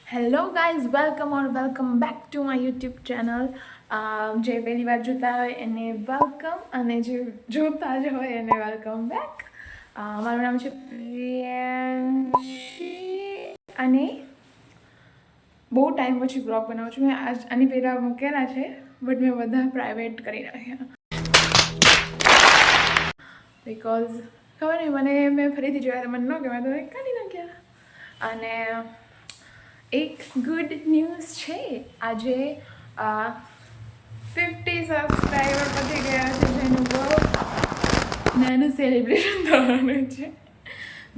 Hello guys, welcome back to my YouTube channel. જે પહેલી વાર જોતા હોય એને વેલકમ, અને જે જોતા જ હોય એને વેલકમ બેક. મારું નામ છે પ્રિયાંશી અને બહુ ટાઈમ પછી બ્લોગ બનાવું છું. મેં આની પહેલાં મૂકેલા છે, બટ મેં બધા પ્રાઇવેટ કરી નાખ્યા બિકોઝ ખબર નહીં, મેં ફરીથી જોયા તો મને ન ગમ્યા, તો મેં કાઢી નાખ્યા. અને એક ગુડ ન્યૂઝ છે, આજે 50 સબસ્ક્રાઈબર પતી ગયા છે, જેનું બહુ નાનું સેલિબ્રેશન થવાનું છે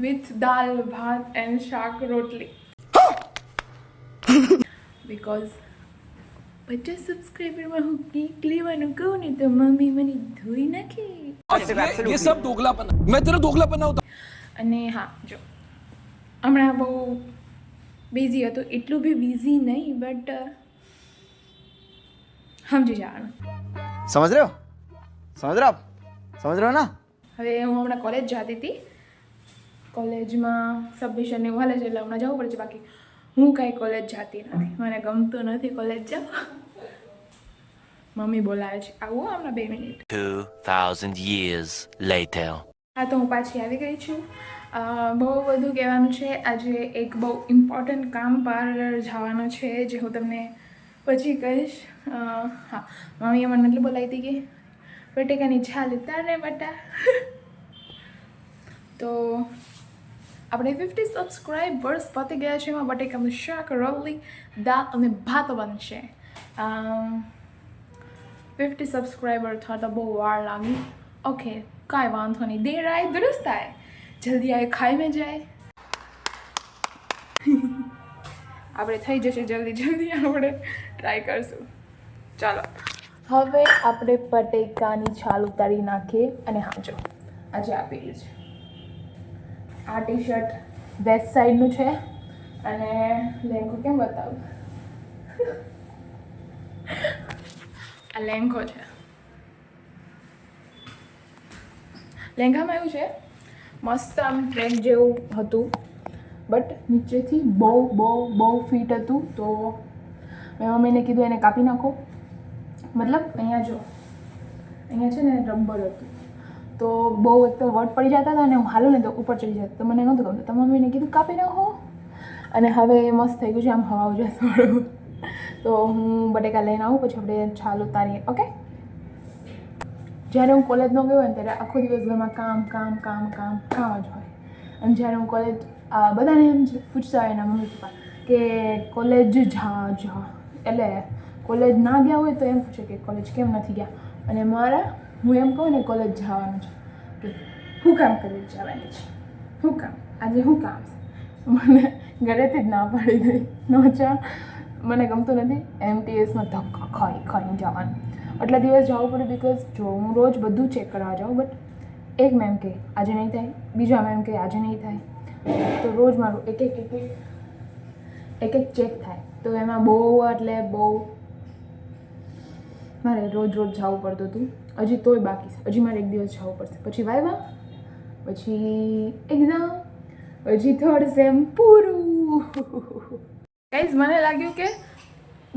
વિથ દાલ ભાત એન્ડ શાક રોટલી. બિકોઝ 50 સબસ્ક્રાઈબરમાં હું કેક લેવાનું કહું ને તો મમ્મી મને ધોઈ નાખે. ये सब दोगलापन, मैं तेरा दोगलापन होता. અને હા, જો હમણાં બહુ બિઝી હતો, એટલું બી બિઝી નહીં, બટ સમજી જવાનું. समझ रहे हो ना. હવે હું હમણાં કોલેજ જતી હતી, કોલેજમાં સબમિશન એવું હાલે છે, એટલે હમણાં જવું પડે છે. બાકી હું કાંઈ કોલેજ જતી નથી, મને ગમતું નથી કોલેજ જવું. મમ્મી બોલાવે છે, આવું હમણાં 2 મિનિટ. 2000 years later. હા, તો હું પાછી આવી ગઈ છું. બહુ બધું કહેવાનું છે. આજે એક બહુ ઇમ્પોર્ટન્ટ કામ પર જવાનું છે, જે હું તમને પછી કહીશ. હા, મમ્મીએ મને એટલું બોલાવી હતી કે બટેકાની છાલ ઉતારને બટા. તો આપણે 50 સબસ્ક્રાઈબર્સ પતી ગયા છે. એમાં બટેકાનું શાક, રોટલી, દાળ અને ભાત બનશે. 50 સબસ્ક્રાઈબર થતા બહુ વાર લાગી. ઓકે, કાંઈ વાંધો નહીં, દેર આય દુરુસ્ત આય, જલ્દી આય ખાઈ મેં જાય. આપણે થઈ જશે જલ્દી આપણે ટ્રાય કરશું. ચાલો, હવે આપણે બટેકાની છાલ ઉતારી નાખીએ. અને હા, જો આજે આપેલું છે, આ ટી શર્ટ વેસ્ટ સાઈડનું છે, અને લેંઘો કેમ બતાવું, આ લેંઘો છે. લેંઘામાં એવું છે, મસ્ત આમ ટ્રેક જેવું હતું, બટ નીચેથી બહુ ફિટ હતું. તો મેં મમ્મીને કીધું એને કાપી નાખો. મતલબ અહીંયા જો, અહીંયા છે ને રબર હતું, તો બહુ એક તો વટ પડી જતા હતા, અને હું હાલું ને તો ઉપર ચડી જતા, તો મને નહોતું ગમતું. તો મમ્મીને કીધું કાપી નાખો. અને હવે મસ્ત થઈ ગયું છે, આમ હવા ઉજાસવાળું. તો હું બટેકા લઈને આવું, પછી આપણે છાલ ઉતારીએ. ઓકે. જ્યારે હું કોલેજ ન ગયો હોય ને, ત્યારે આખો દિવસ ઘરમાં કામ જ હોય. અને જ્યારે હું કોલેજ, બધાને એમ પૂછતા હોય એના મમ્મી પપ્પા કે કોલેજ જા, એટલે કોલેજ ના ગયા હોય તો એમ પૂછે કે કોલેજ કેમ નથી ગયા. અને હું એમ કહું ને કોલેજ જવાનું છે, તો શું કામ કોલેજ જવાની છે, શું કામ આજે શું કામ છે. મને ઘરેથી જ ના પાડી દઈ, ન જા, મને ગમતું નથી MTSમાં ધક્કા ખાઈને જવાનું. આટલા દિવસ જવું પડે, બિકોઝ જો હું રોજ બધું ચેક કરવા જાઉં, બટ એક મેમ કહે આજે નહીં થાય, બીજા મેમ કહે આજે નહીં થાય, તો રોજ મારું એક ચેક થાય. તો એમાં બહુ મારે રોજ જવું પડતું હતું. હજી તોય બાકી છે, હજી મારે એક દિવસ જવું પડશે, પછી વાયવા, પછી એક્ઝામ, હજી થર્ડ સેમ પૂરું. ગાઈઝ, મને લાગ્યું કે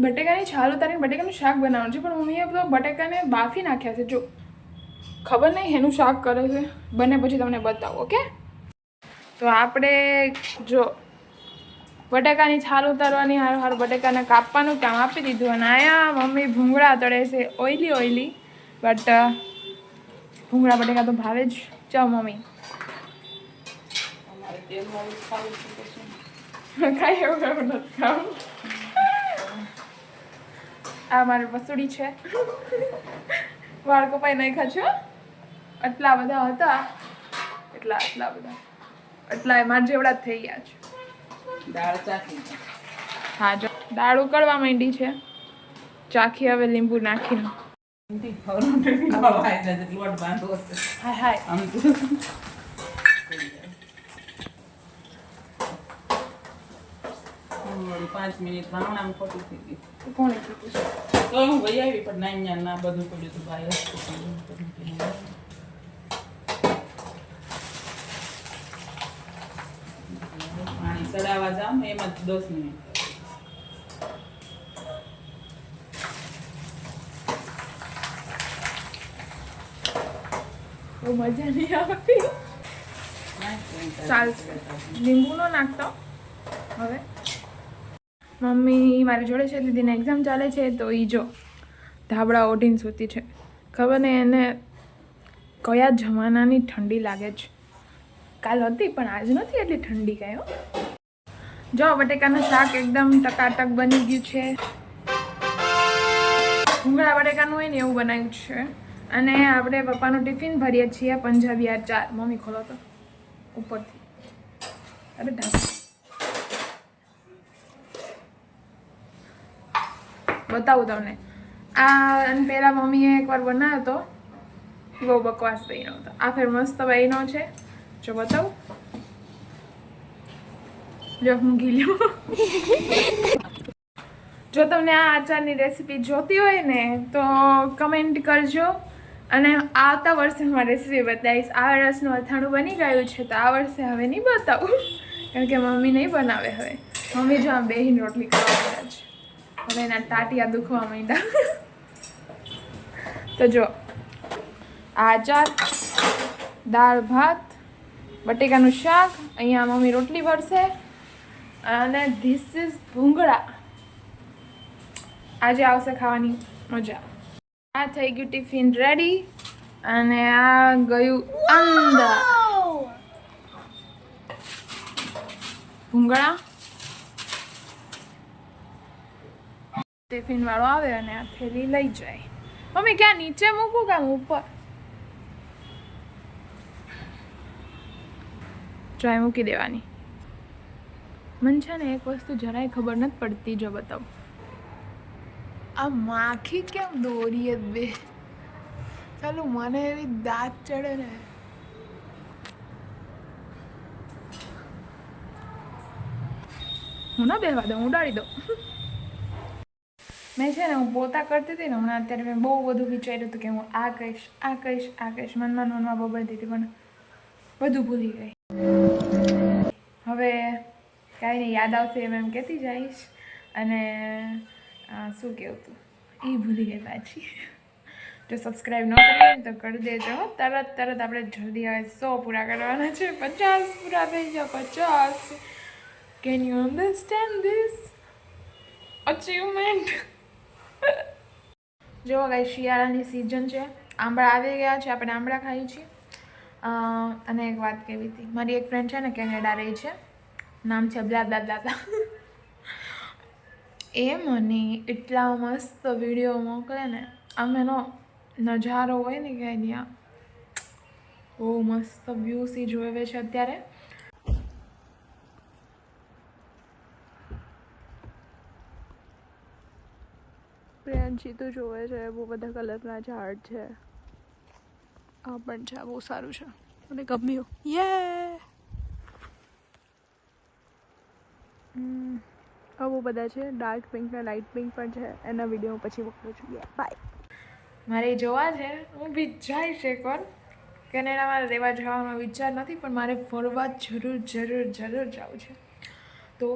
બટેકાની છાલ ઉતારીને બટેકાનું શાક બનાવવાનું છે, પણ મમ્મીએ તો બટેકાને બાફી નાખ્યા છે. જો ખબર નહીં એનું શાક કરે છે, બને પછી તમને બતાવું. ઓકે. તો આપણે જો બટેકાની છાલ ઉતારવાની હારું બટેકાને કાપવાનું કામ આપી દીધું. અને આયા મમ્મી ભૂંગળા તળે છે, ઓઈલી, બટ ભૂંગળા બટેકા તો ભાવે જ. ચાલ મમ્મી, કાંઈ એવું નથી ખાવું. આ મારી વસુડી છે, વાળ કપાઈ નાખ્યા છે. આટલા બધા હતા, એટલા મારા જેવડા જ થઈ ગયા છે. દાળ ચાખી. હા, જો દાળ ઉકળવા માંડી છે, ચાખી હવે લીંબુ નાખીને. હાય 5 મિનિટ ભાવનામાં ખોટું થઈ ગયું. કોણે કીધું? તો હું ગઈ આવી, પણ ના બધું પડ્યું હતું ભાઈ. પાણી ચડાવવા જાઉં ને એમાં 10 મિનિટ બહુ મજા નહીં આવતી. ચાલશે, લીંબુ નો નાખતો. હવે મમ્મી મારી જોડે છે, દીદીને એક્ઝામ ચાલે છે, તો એ જો ધાબળા ઓઢીને સૂતી છે. ખબર ને એને કયા જમાનાની ઠંડી લાગે છે. કાલ હતી પણ આજ નથી એટલી ઠંડી કાંઈ. હો, જો બટેકાનું શાક એકદમ ટકાટક બની ગયું છે. ભૂંગળા બટેકાનું હોય ને એવું બનાવ્યું છે. અને આપણે પપ્પાનું ટિફિન ભરીએ છીએ પંજાબી અચાર. મમ્મી ખોલો તો ઉપરથી. અરે ઢાંકણ બતાવું તમને. આ અને પહેલાં મમ્મીએ એકવાર બનાવ્યો હતો, બહુ બકવાસ બન્યો હતો. આ ફેર મસ્ત બન્યો છે. જો બતાવું, જો હું ગીલ્યું. જો તમને આ આચારની રેસીપી જોતી હોય ને તો કમેન્ટ કરજો. અને આવતા વર્ષે હું રેસીપી બતાવીશ. આ વર્ષનું અથાણું બની ગયું છે, તો આ વર્ષે હવે નહીં બતાવું, કારણ કે મમ્મી નહીં બનાવે. હવે મમ્મી જો આમ બેહીને રોટલી કરવા માંડ્યા છે. હવે એના ટાટિયા દુખવા માંડ્યા. તો જો આચાર, દાળ ભાત, બટેકાનું શાક, અહીંયા મમ્મી રોટલી ભરશે. અને ધીસ ઇઝ ભૂંગળા. આજે આવશે ખાવાની મજા. આ થઈ ગયું ટિફિન રેડી, અને આ ગયું અંદર. ભૂંગળા ટિફિન વાળો આવે અને આ થેલી લઈ જાય. મમ્મી ક્યાં નીચે મૂકું કામ ઉપર? ટ્રાય મૂકી દેવાની. મને છે ને એક વસ્તુ જરાય ખબર નથી પડતી. જો બતાવું, આ માખી કેમ દોરીએ બે? ચાલો મને એવી દાંત ચડે ને. હું ના બેહવા દઉં, ઉડાડી દઉં. મેં છે ને હું પોતા કરતી હતી ને હમણાં, અત્યારે મેં બહુ બધું વિચાર્યું હતું કે હું આ કહીશ, આ કહીશ, આ કહીશ. મનમાં બબડતી હતી પણ બધું ભૂલી ગઈ. હવે કાંઈ નહીં, યાદ આવશે એમ કહેતી જઈશ. અને શું કહેવું હતું એ ભૂલી ગઈ પાછી. જો સબસ્ક્રાઈબ ન કરી હોય તો કરી દેજો. તરત આપણે જલ્દી હવે 100 પૂરા કરવાના છે. 50 પૂરા થઈ ગયા. 50. Can you understand this achievement? જો ગાઈ, શિયાળાની સિઝન છે, આંબળા આવી ગયા છે, આપણે આંબળા ખાઈએ છીએ. અને એક વાત કહેવી હતી, મારી એક ફ્રેન્ડ છે ને કેનેડા રહી છે, નામ છે બ્લા બ્લા બ્લા બ્લા. એ મને એટલા મસ્ત વિડીયો મોકલે ને, આમ એનો નજારો હોય ને કે ત્યાં બહુ મસ્ત વ્યૂઝ એ જોવે છે અત્યારે. પ્રિયાંશી તો જોવે છે, બહુ બધા કલરના ઝાડ છે. આ પણ છે, બહુ સારું છે, મને ગમ્યું. યે બહુ બધા છે, ડાર્ક પિંક ને લાઇટ પિંક પણ છે. એના વિડીયો પછી મોકલું છું. બાય. મારે જોવા છે, હું બી જઈશ એકવાર. કેનેડામાં રહેવા જવાનો વિચાર નથી, પણ મારે ફરવા જરૂર જવું છે. તો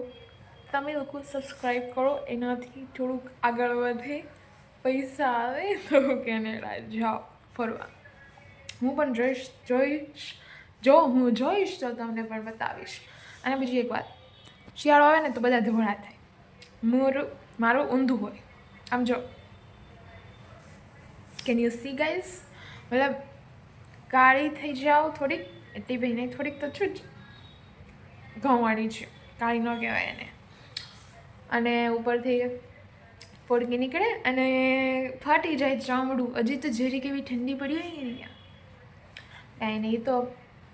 તમે લોકો સબસ્ક્રાઈબ કરો, એનાથી થોડુંક આગળ વધે, પૈસા આવે તો કેનેડા જાઓ ફરવા. હું પણ જોઈશ. જો હું જોઈશ તો તમને પણ બતાવીશ. અને બીજી એક વાત, શિયાળો આવે ને તો બધા ધોળા થાય. મારું ઊંધું હોય. આમ જો, કેન યુ સી ગાઈઝ? મતલબ કાળી થઈ જાઓ થોડીક, એટલી બી નહીં, થોડીક તો છું જ ઘઉંવાળી છે, કાળી ન કહેવાય એને. અને ઉપરથી ફોડકી નીકળે અને ફાટી જાય ચામડું. હજી તો જરી કેવી ઠંડી પડી હોય ને ત્યાં. કાંઈ નહીં, તો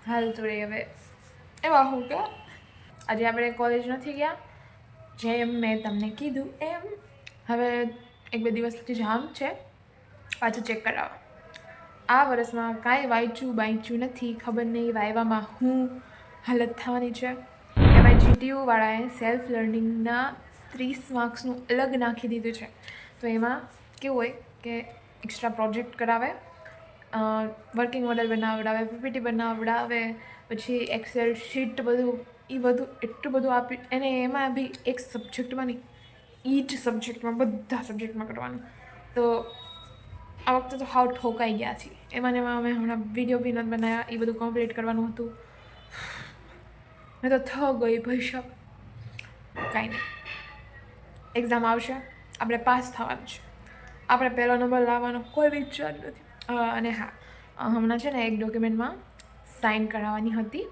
હાલતું રહે. હવે એવા હું કે આજે આપણે કોલેજ નથી ગયા, જેમ મેં તમને કીધું એમ. હવે 1-2 દિવસથી જામ છે, પાછું ચેક કરાવવા. આ વર્ષમાં કાંઈ વાંચ્યું નથી. ખબર નહીં વાયવામાં હું હાલત થવાની છે. એમાં GTU-વાળાએ સેલ્ફ લર્નિંગના 30 માર્ક્સનું અલગ નાખી દીધું છે. તો એમાં કેવું હોય કે એક્સ્ટ્રા પ્રોજેક્ટ કરાવે, વર્કિંગ મોડેલ બનાવડાવે, PPT બનાવડાવે, પછી એક્સેલ શીટ, બધું એટલું બધું આપ્યું. એને એમાં બી એક સબ્જેક્ટમાં નહીં, ઈચ સબ્જેક્ટમાં, બધા સબ્જેક્ટમાં કરવાનું. તો આ વખતે તો હાવ ઠોકાઈ ગયા છીએ એમાં અમે હમણાં વિડીયો બી નથી બનાવ્યા એ બધું કમ્પ્લીટ કરવાનું હતું મેં તો થ ગઈ ભાઈ સાહેબ કાંઈ નહીં એક્ઝામ આવશે આપણે પાસ થવાનું છે આપણે પહેલો નંબર લાવવાનો કોઈ વિચાર નથી અને હા હમણાં છે ને એક ડોક્યુમેન્ટમાં સાઇન કરાવવાની હતી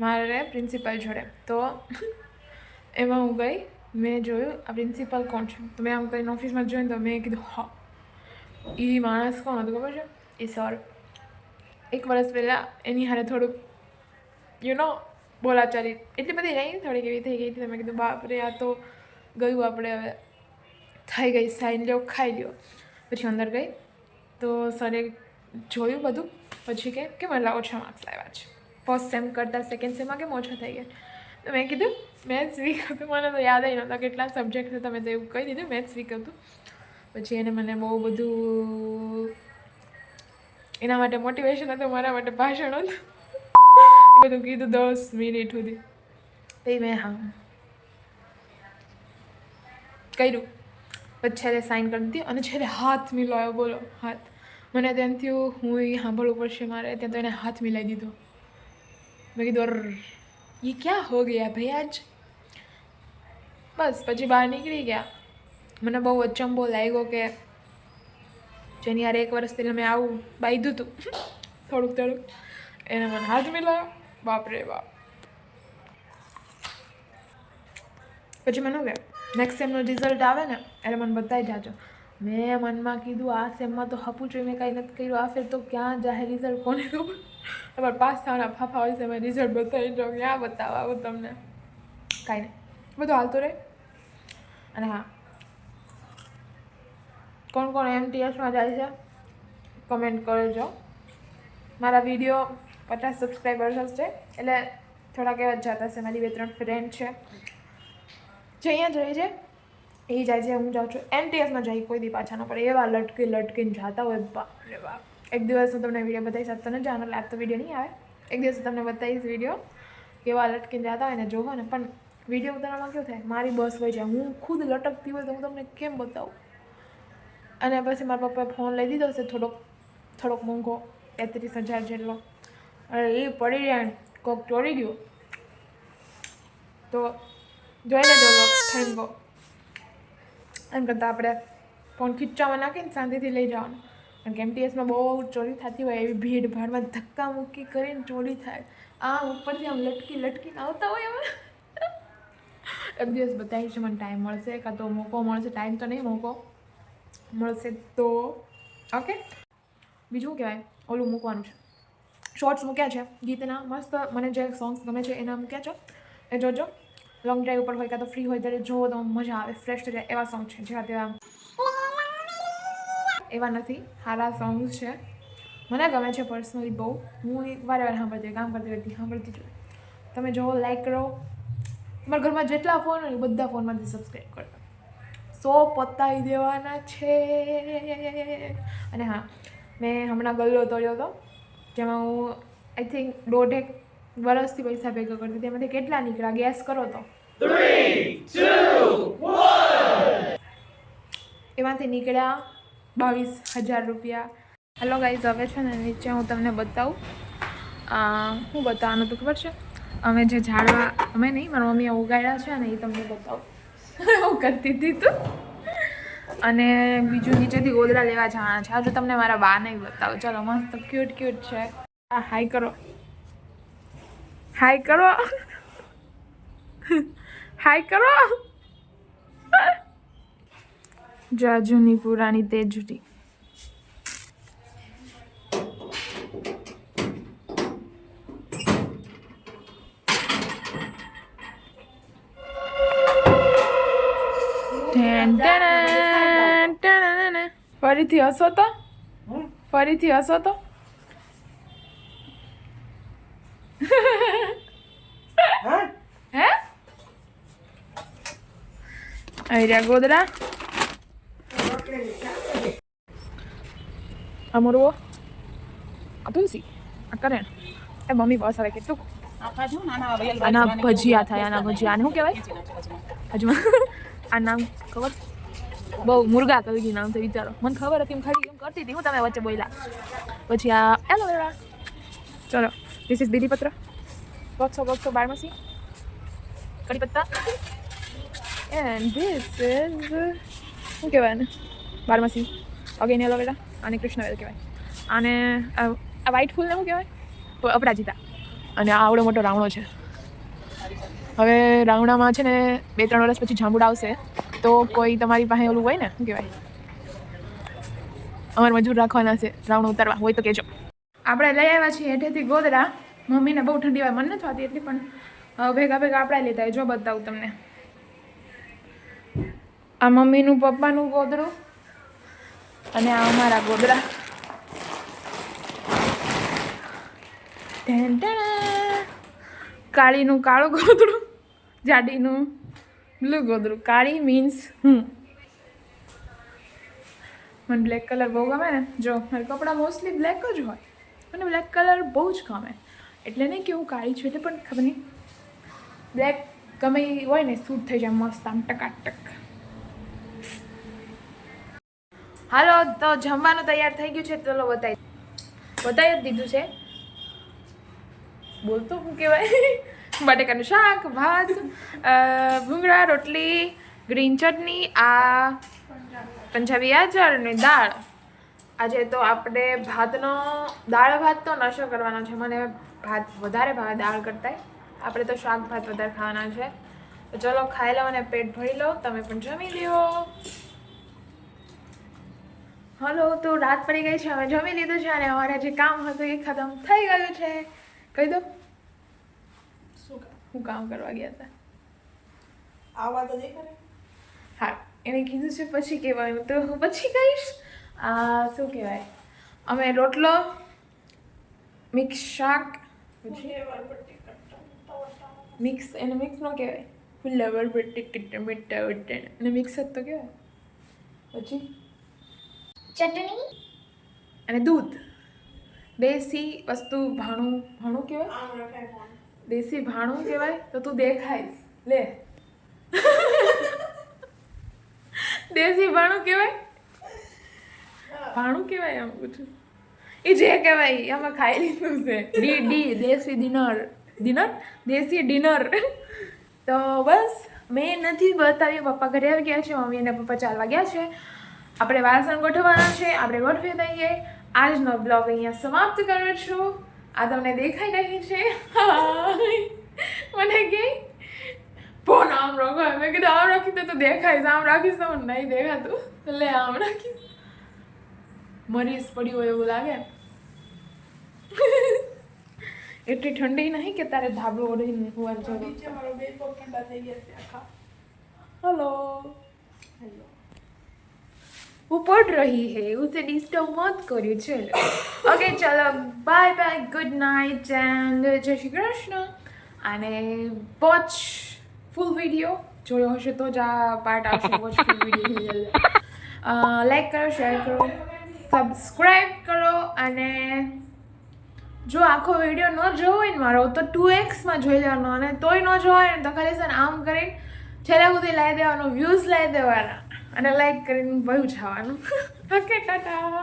મારે પ્રિન્સિપલ જોડે તો એમાં હું ગઈ મેં જોયું આ પ્રિન્સિપલ કોણ છે તો મેં આમ કરીને ઓફિસમાં જોઈને તો મેં કીધું હા એ માણસ કોણ હતું ખબર છે એ સર એક વર્ષ પહેલાં એની હારે થોડુંક બોલાચાલી એટલી બધી નહીં થોડીક એવી થઈ ગઈ હતી મેં કીધું બાપરે આ તો ગયું આપણે હવે થઈ ગઈ સાઈન લ્યો ખાઈ લ્યો પછી અંદર ગઈ તો સરે જોયું બધું પછી કે મને ઓછા માર્ક્સ લાવ્યા છે ફર્સ્ટ સેમ કરતાં સેકન્ડ સેમમાં કેમ ઓછા થઈ ગયા તો મેં કીધું મેથ્સ વીક હતું મને તો યાદ આવી નહોતા કેટલા સબ્જેક્ટ હતા મેં તો એવું કહી દીધું મેથ્સ વીક હતું પછી એને મને બહુ બધું એના માટે મોટિવેશન હતું મારા માટે ભાષણ હતું એ બધું કીધું 10 મિનિટ સુધી પછી મેં હા કર્યું પછી છેલ્લે સાઇન કરી દીધી અને છેલ્લે હાથ મિલાવ્યો બોલો હાથ મને તેમ થયું હું એ સાંભળવું પડશે મારે ત્યાં તો એને હાથ મિલાવી દીધો મેં કીધું ये क्या हो गया भाई आज બસ પછી બહાર નીકળી ગયા મને બહુ અચંબો લાગ્યો કે જેની યાર 1 વર્ષ પહેલાં મેં આવું બાંધ્યું હતું થોડુંક એને મને હાથ મિલાવ્યો બાપરે બાપ પછી મને કે નેક્સ્ટ સેમનું રિઝલ્ટ આવે ને એટલે મને બતાવી જાજો મેં મનમાં કીધું આ સેમમાં તો હપું જોઈએ મેં કાંઈ નથી કર્યું આ ફેર તો ક્યાં જાહે રિઝલ્ટ કોને ખબર તમારે પાસ થવાના ફાફા હોય છે મેં રિઝલ્ટ બતાવી જાઉં ક્યાં બતાવવા આવું તમને કાંઈ નહીં બધું હાલતું રહે અને હા કોણ MTSમાં જાય છે કમેન્ટ કરજો મારા વિડીયો 50 સબસ્ક્રાઈબર્સ છે એટલે થોડાક એવા જ જતા છે મારી 2-3 ફ્રેન્ડ છે જે અહીંયા જાય છે એ જાય છે હું જાઉં છું MTSમાં જઈ કોઈ દી પાછા ન પડે એવા લટકીને જતા હોય બાપરે બાપ એક દિવસ હું તમને વિડીયો બતાવીશ તને જાણો એટલે તો વિડીયો નહીં આવે એક દિવસ તમને બતાવીશ વિડીયો કેવા લટકીને જતા હોય ને જોવો ને પણ વિડીયો ઉતારવામાં કેવું થાય મારી બસ હોય છે હું ખુદ લટકતી હોય તો હું તમને કેમ બતાવું અને પછી મારા પપ્પાએ ફોન લઈ દીધો છે થોડોક મોંઘો 33,000 જેટલો અને એ પડી રહ્યા કોક ચોરી ગયું તો જોઈ લેજો થેન્ક ગો એમ કરતાં આપણે ફોન ખીચામાં નાખીને શાંતિથી લઈ જવાનું કારણ કે MTSમાં બહુ ચોરી થતી હોય એવી ભીડ ભાડમાં ધક્કા મૂકી કરીને ચોરી થાય આમ ઉપરથી આમ લટકીને આવતા હોય અમે એક દિવસ બતાવીશ મને ટાઈમ મળશે કાં તો મોકો મળશે ટાઈમ તો નહીં મોકો મળશે તો ઓકે બીજું કહેવાય ઓલું મૂકવાનું છે શોર્ટ્સ મૂક્યા છે ગીતના મસ્ત મને જે સોંગ્સ ગમે છે એના મૂક્યા છે એ જોજો લોંગ ડ્રાઈવ ઉપર હોય કાં તો ફ્રી હોય ત્યારે જોવો તો મજા આવે ફ્રેશ થઈ જાય એવા સોંગ છે જેવા તેવા એવા નથી સારા સોંગ્સ છે મને ગમે છે પર્સનલી બહુ હું વારે સાંભળતી કામ કરતી સાંભળતી જોઈ તમે જોવો લાઈક કરો તમારા ઘરમાં જેટલા ફોન હોય બધા ફોનમાંથી સબસ્ક્રાઈબ કરો 100 પતાવી દેવાના છે અને હા મેં હમણાં ગલ્લો તોડ્યો હતો જેમાં હું આઈ થિંક 1.5 વર્ષથી પૈસા ભેગા કરતી હતી એમાંથી કેટલા નીકળ્યા ગેસ કરો તો 3, 2, 1 એમાંથી નીકળ્યા 22,000 રૂપિયા હેલો ગાઈઝ હવે છે ને નીચે હું તમને બતાવું હું બતાવવાનું હતું ખબર છે અમે જે ઝાડવા અમે નહીં મારા મમ્મીએ ઉગાડ્યા છે ને એ તમને બતાવું હું કરતી હતી તો અને બીજું નીચેથી ગોદડા લેવા જવાના છે હજુ તમને મારા બા નહીં બતાવું ચાલો મસ્ત ક્યુટ છે હાઈ કરો જાજુની પુરાણી તેજુરી ફરીથી હસો તો હે અહીંયા ગોદરા અમરવો આ તુલસી આ કરેણ એ મમ્મી બસ હવે કેટલું આના ભજીયા થાય આના ભજીયા આને શું કહેવાય હજુ આ નામ ખબર બહુ મુર્ગા કલગી નામ તો વિચારો મને ખબર હતી એમ ખાલી એમ કરતી હતી હું તમે વચ્ચે બોલ્યા પછી આ એલોવેરા ચલો ધીસ ઇઝ બીલીપત્ર બોક્સો બારમાસી કડી પત્તા એન્ડ ધીસ ઇઝ શું કહેવાય ને બારમાસી અગેન એલોવેરા અને કૃષ્ણવેલ કહેવાય અને આ વ્હાઇટ ફૂલને શું કહેવાય અપરાજિતા અને આ આવડો મોટો રાવણો છે હવે રાવણામાં છે ને 2-3 વર્ષ પછી જાંબુડા આવશે તો કોઈ તમારી પાસે ઓલું હોય ને શું કહેવાય અમારે મજૂર રાખવાના છે રાવણ ઉતારવા હોય તો કહેજો આપણે લઈ આવ્યા છીએ હેઠેથી ગોદડા મમ્મીને બહુ ઠંડી હોય મને નથી થતી એટલી પણ ભેગા આપણે લેતા હોય જો બતાવું તમને આ મમ્મીનું પપ્પાનું ગોદડું અને આ અમારા ગોદડા કાળીનું કાળું ગોદડું જાડીનું બ્લુ ગોદડું કાળી મીન્સ મને બ્લેક કલર બહુ ગમે ને જો મારા કપડાં મોસ્ટલી બ્લેક જ હોય મને બ્લેક કલર બહુ જ ગમે એટલે નહીં કે હું કાળી છું એટલે પણ ખબર નહીં બ્લેક ગમે એ હોય ને સૂટ થઈ જાય મસ્ત આમ ટકાટક હાલો તો જમવાનું તૈયાર થઈ ગયું છે ચલો બતાવી જ દીધું છે બોલતો શું કહેવાય બટેકાનું શાક ભાત ભૂંગળા રોટલી ગ્રીન ચટણી આ પંજાબી આચાર અને દાળ આજે તો આપણે દાળ ભાત તો નશો કરવાનો છે મને ભાત વધારે ભાવે દાળ કરતાં આપણે તો શાક ભાત વધારે ખાવાના છે તો ચલો ખાઈ લો અને પેટ ભરી લો તમે પણ જમી લો હલો તો રાત પડી ગઈ છે અમે જમી લીધું છે અને અમારે જે કામ હતું એ ખતમ થઈ ગયું છે કહી દો હું કામ કરવા ગયા હતા આવા તો નહીં કરે હા એને કીધું છે પછી કહેવાય તો હું પછી કહીશ શું કહેવાય અમે રોટલો મિક્સ શાક મિક્સ એને મિક્સ ન કહેવાય ફુલ્લાવર બટેકા ટમેટા વટાણા અને મિક્સ જ તો કહેવાય પછી ચટણી અને દૂધ દેશી વસ્તુ ભાણું કહેવાય દેશી ભાણું કહેવાય તો તું દેખાઈશ લે દેશી ભાણું કહેવાય ભાણું કહેવાય આમ પૂછું એ જે કહેવાય આમાં ખાઈ લીધું છે ડી દેશી દેશી ડિનર તો બસ મેં નથી બતાવ્યું પપ્પા ઘરે આવી ગયા છે મમ્મી અને પપ્પા ચાલવા ગયા છે આપણે વાસણ ગોઠવવાના છે આપણે ગોઠવી દઈએ આજનો બ્લોગ અહીંયા સમાપ્ત કરું છું આ તમને દેખાઈ રહી છે મને કે ફોન આમ રાખો મેં કીધું આમ રાખી તો દેખાઈશ આમ રાખીશ તો નહીં દેખાતું એટલે આમ રાખીશ મરીઝ પડ્યું હોય એવું લાગે એટલી ઠંડી નહીં કે તારે ધાબળો ઓઢીને હોવાની જરૂર મારો બે પગ ઠંડા થઈ ગયા છે આખા हेलो वो पढ़ रही है उसे डिस्टर्ब मत करिए चलो ओके चलो bye bye good night and जय श्री कृष्ण અને વોચ ફૂલ વિડીયો જોયો હશે તો જ આ પાર્ટ આવશે વોચ ફૂલ વિડીયો લાઈક કરો શેર કરો સબસ્ક્રાઈબ કરો અને જો આખો વિડીયો ન જોવો હોય ને મારો તો 2x માં જોઈ લેવાનો અને તોય ન જોવો હોય ને તો ખાલી છે ને આમ કરીને છેલ્લા સુધી લાવી દેવાનો વ્યૂઝ લાવી દેવાના અને લાઈક કરીને બહુ જવાનું ઓકે ટાટા